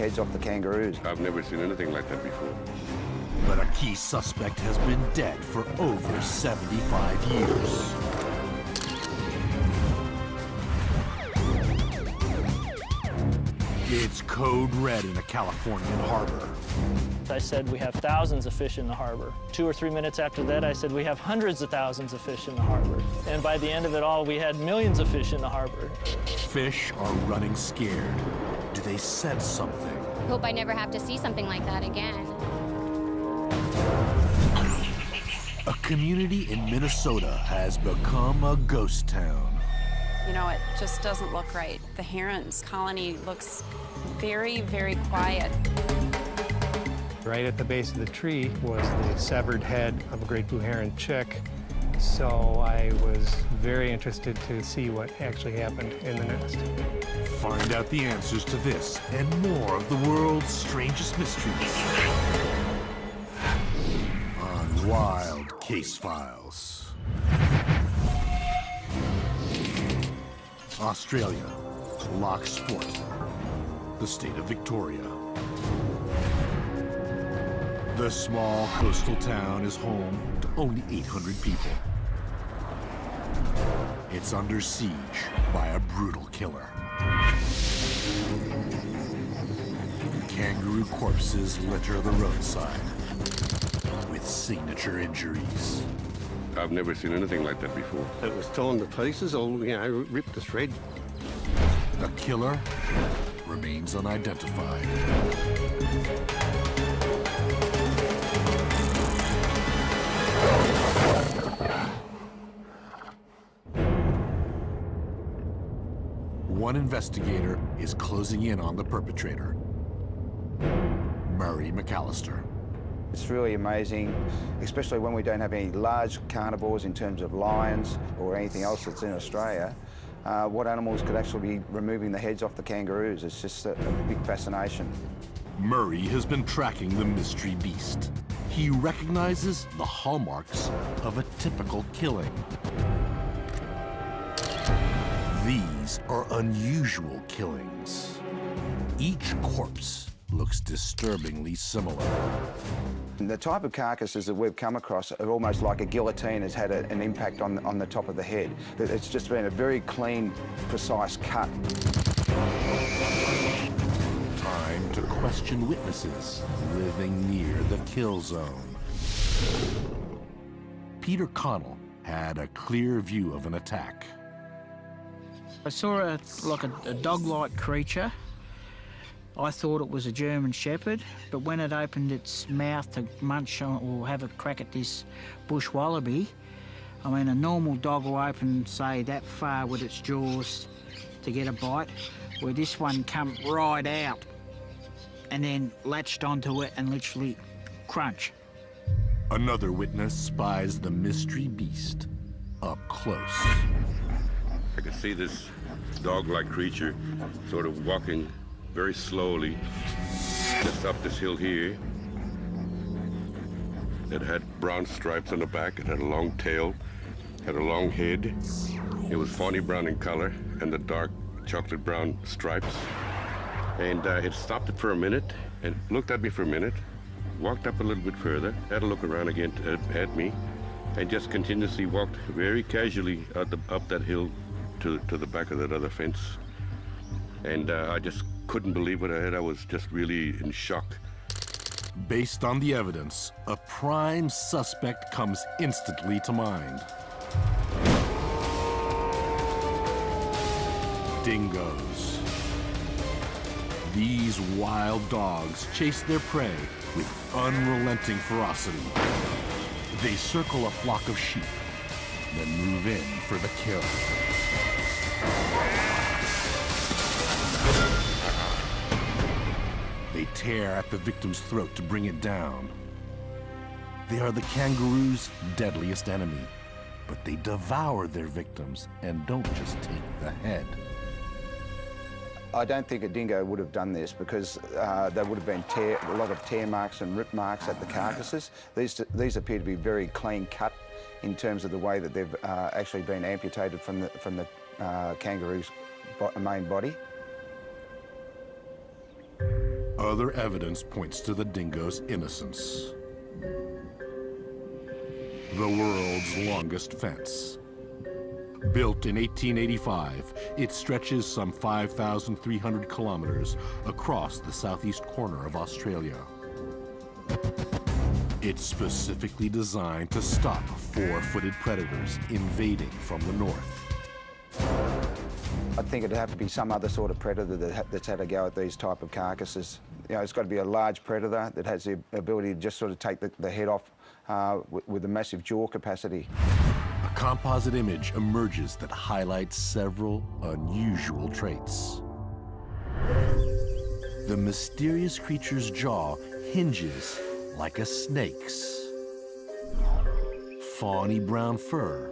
heads off the kangaroos. I've never seen anything like that before. But a key suspect has been dead for over 75 years. It's code red in a Californian harbor. I said we have thousands of fish in the harbor. 2 or 3 minutes after that, I said we have hundreds of thousands of fish in the harbor. And by the end of it all, we had millions of fish in the harbor. Fish are running scared. Do they sense something? Hope I never have to see something like that again. A community in Minnesota has become a ghost town. You know, it just doesn't look right. The herons colony looks very, very quiet. Right at the base of the tree was the severed head of a great blue heron chick. So I was very interested to see what actually happened in the nest. Find out the answers to this and more of the world's strangest mysteries on Wild Case Files. Australia, Loch Sport, the state of Victoria. The small coastal town is home to only 800 people. It's under siege by a brutal killer. Kangaroo corpses litter the roadside with signature injuries. I've never seen anything like that before. It was still in the places, I ripped the thread. The killer remains unidentified. One investigator is closing in on the perpetrator, Murray McAllister. It's really amazing, especially when we don't have any large carnivores in terms of lions or anything else that's in Australia. What animals could actually be removing the heads off the kangaroos? It's just a big fascination. Murray has been tracking the mystery beast. He recognizes the hallmarks of a typical killing. These are unusual killings. Each corpse looks disturbingly similar. The type of carcasses that we've come across are almost like a guillotine has had an impact on the top of the head. It's just been a very clean, precise cut. Time to question witnesses living near the kill zone. Peter Connell had a clear view of an attack. I saw a dog-like creature. I thought it was a German Shepherd, but when it opened its mouth to munch on or have a crack at this bush wallaby, I mean, a normal dog will open, say, that far with its jaws to get a bite, where this one come right out and then latched onto it and literally crunch. Another witness spies the mystery beast up close. I could see this dog-like creature sort of walking very slowly just up this hill here. It had brown stripes on the back. It had a long tail, had a long head. It was fawny brown in color and the dark chocolate brown stripes. And it stopped it for a minute and looked at me for a minute, walked up a little bit further, had a look around again at me, and just continuously walked very casually up that hill to the back of that other fence. And I just couldn't believe what I had. I was just really in shock. Based on the evidence, a prime suspect comes instantly to mind. Dingoes. These wild dogs chase their prey with unrelenting ferocity. They circle a flock of sheep, then move in for the kill. They tear at the victim's throat to bring it down. They are the kangaroo's deadliest enemy, but they devour their victims and don't just take the head. I don't think a dingo would have done this because there would have been a lot of tear marks and rip marks at the carcasses. These appear to be very clean cut in terms of the way that they've actually been amputated from the kangaroo's main body. Other evidence points to the dingo's innocence. The world's longest fence. Built in 1885, it stretches some 5,300 kilometers across the southeast corner of Australia. It's specifically designed to stop four-footed predators invading from the north. I think it'd have to be some other sort of predator that's had a go at these type of carcasses. You know, it's got to be a large predator that has the ability to just sort of take the head off with a massive jaw capacity. A composite image emerges that highlights several unusual traits. The mysterious creature's jaw hinges like a snake's. Fawny brown fur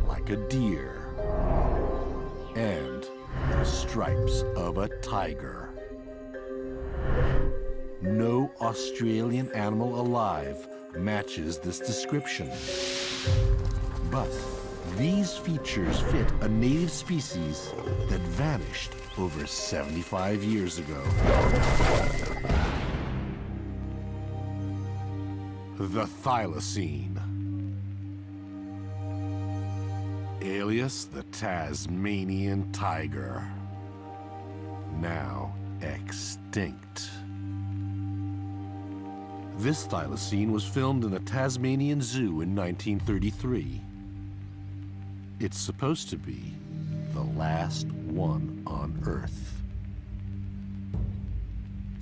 like a deer. And the stripes of a tiger. No Australian animal alive matches this description. But these features fit a native species that vanished over 75 years ago. The thylacine. Alias the Tasmanian tiger. Now extinct. This thylacine was filmed in a Tasmanian zoo in 1933. It's supposed to be the last one on Earth.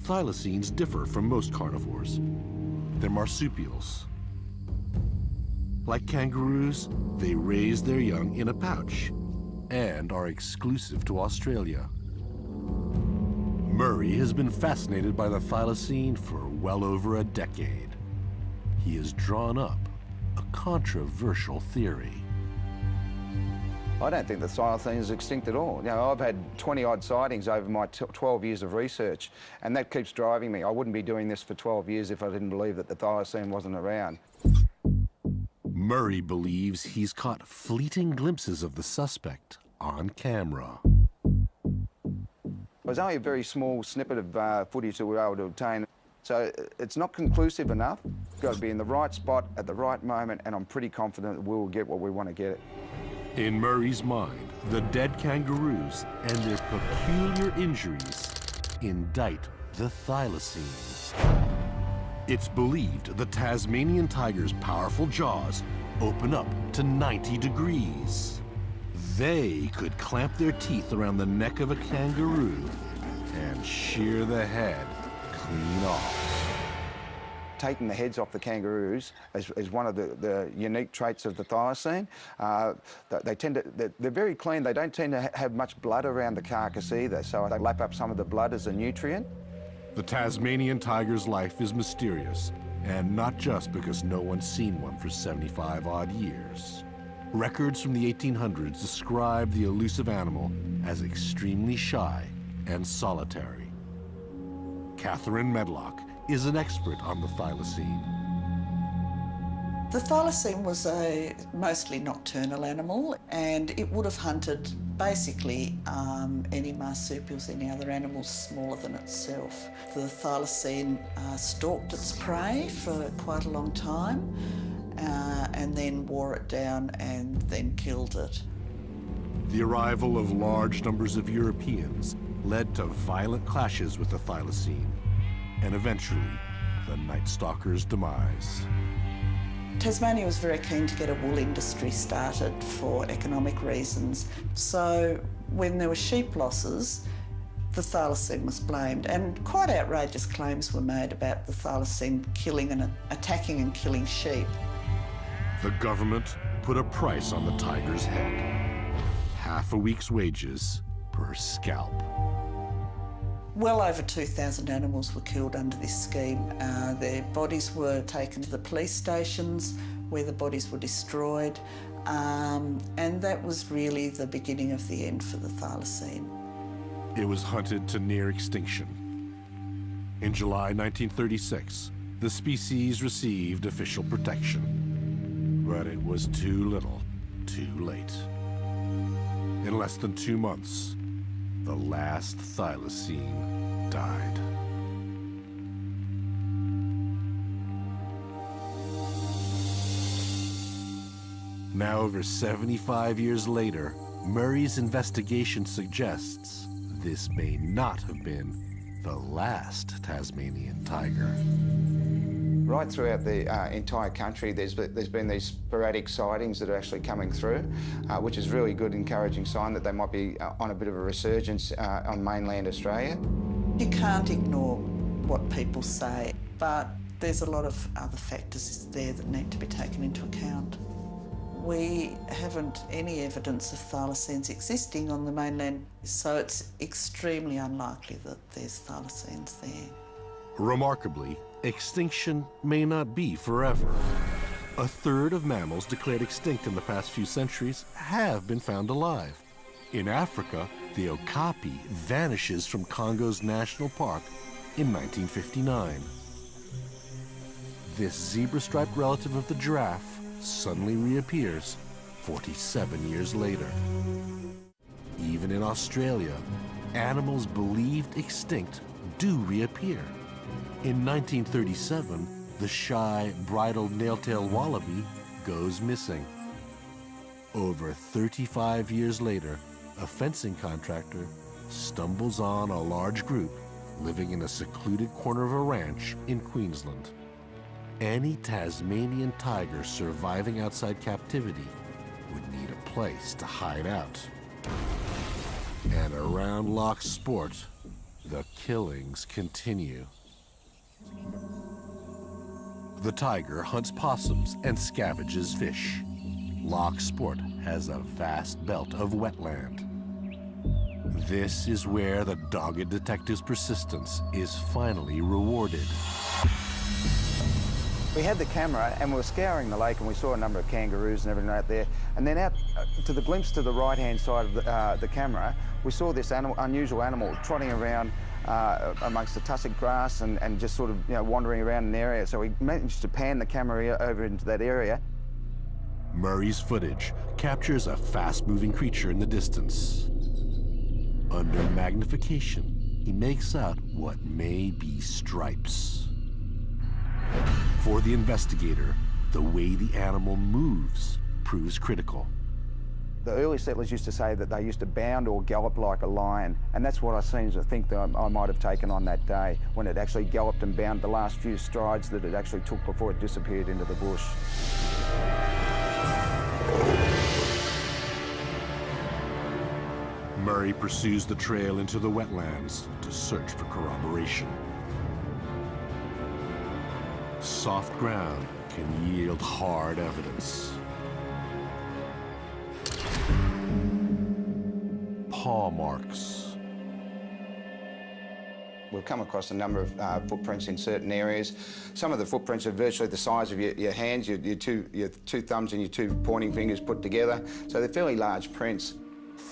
Thylacines differ from most carnivores. They're marsupials. Like kangaroos, they raise their young in a pouch and are exclusive to Australia. Murray has been fascinated by the thylacine for well over a decade. He has drawn up a controversial theory. I don't think the thylacine is extinct at all. You know, I've had 20-odd sightings over my 12 years of research, and that keeps driving me. I wouldn't be doing this for 12 years if I didn't believe that the thylacine wasn't around. Murray believes he's caught fleeting glimpses of the suspect on camera. It was only a very small snippet of footage that we were able to obtain. So it's not conclusive enough. It's got to be in the right spot at the right moment, and I'm pretty confident that we'll get what we want to get. In Murray's mind, the dead kangaroos and their peculiar injuries indict the thylacine. It's believed the Tasmanian tiger's powerful jaws open up to 90 degrees. They could clamp their teeth around the neck of a kangaroo and shear the head clean off. Taking the heads off the kangaroos is one of the unique traits of the thylacine. They're very clean. They don't tend to have much blood around the carcass either, so they lap up some of the blood as a nutrient. The Tasmanian tiger's life is mysterious, and not just because no one's seen one for 75-odd years. Records from the 1800s describe the elusive animal as extremely shy and solitary. Catherine Medlock is an expert on the thylacine. The thylacine was a mostly nocturnal animal, and it would have hunted basically any marsupials, any other animals smaller than itself. The thylacine stalked its prey for quite a long time and then wore it down and then killed it. The arrival of large numbers of Europeans led to violent clashes with the thylacine, and eventually the Night Stalker's demise. Tasmania was very keen to get a wool industry started for economic reasons. So when there were sheep losses, the thylacine was blamed, and quite outrageous claims were made about the thylacine killing and attacking and killing sheep. The government put a price on the tiger's head. Half a week's wages per scalp. Well over 2,000 animals were killed under this scheme. Their bodies were taken to the police stations where the bodies were destroyed, and that was really the beginning of the end for the thylacine. It was hunted to near extinction. In July 1936, the species received official protection, but it was too little, too late. In less than 2 months, the last thylacine died. Now, over 75 years later, Murray's investigation suggests this may not have been the last Tasmanian tiger. Right throughout the entire country, there's been these sporadic sightings that are actually coming through, which is really good, encouraging sign that they might be on a bit of a resurgence on mainland Australia. You can't ignore what people say, but there's a lot of other factors there that need to be taken into account. We haven't any evidence of thylacines existing on the mainland, so it's extremely unlikely that there's thylacines there. Remarkably, extinction may not be forever. A third of mammals declared extinct in the past few centuries have been found alive. In Africa, the okapi vanishes from Congo's national park in 1959. This zebra-striped relative of the giraffe suddenly reappears 47 years later. Even in Australia, animals believed extinct do reappear. In 1937, the shy, bridled nail-tailed wallaby goes missing. Over 35 years later, a fencing contractor stumbles on a large group living in a secluded corner of a ranch in Queensland. Any Tasmanian tiger surviving outside captivity would need a place to hide out. And around Loch Sport, the killings continue. The tiger hunts possums and scavenges fish. Loch Sport has a vast belt of wetland. This is where the dogged detective's persistence is finally rewarded. We had the camera and we were scouring the lake and we saw a number of kangaroos and everything out there. And then out to the glimpse to the right-hand side of the camera, we saw this unusual animal trotting around amongst the tussock grass and just sort of wandering around an area. So we managed to pan the camera over into that area. Murray's footage captures a fast-moving creature in the distance. Under magnification, he makes out what may be stripes. For the investigator, the way the animal moves proves critical. The early settlers used to say that they used to bound or gallop like a lion, and that's what I seem to think that I might have taken on that day, when it actually galloped and bound the last few strides that it actually took before it disappeared into the bush. Murray pursues the trail into the wetlands to search for corroboration. Soft ground can yield hard evidence. Paw marks. We've come across a number of footprints in certain areas. Some of the footprints are virtually the size of your hands, your two thumbs and your two pointing fingers put together, so they're fairly large prints.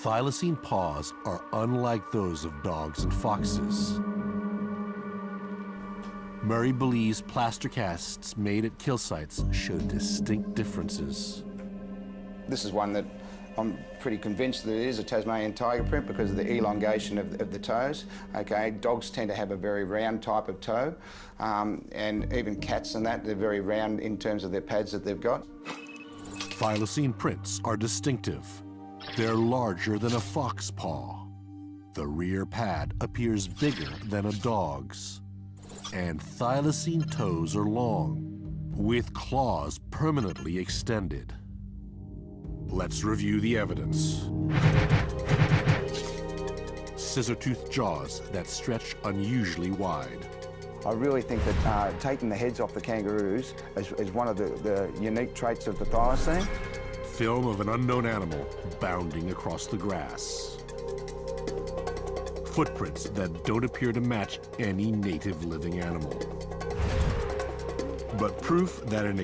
Thylacine paws are unlike those of dogs and foxes. Murray believes plaster casts made at kill sites show distinct differences. This is one that I'm pretty convinced that it is a Tasmanian tiger print because of the elongation of the toes. Okay, dogs tend to have a very round type of toe, and even cats and that, they're very round in terms of their pads that they've got. Thylacine prints are distinctive. They're larger than a fox paw. The rear pad appears bigger than a dog's. And thylacine toes are long, with claws permanently extended. Let's review the evidence. Scissor-toothed jaws that stretch unusually wide. I really think that taking the heads off the kangaroos is one of the unique traits of the thylacine. Film of an unknown animal bounding across the grass. Footprints that don't appear to match any native living animal. But proof that an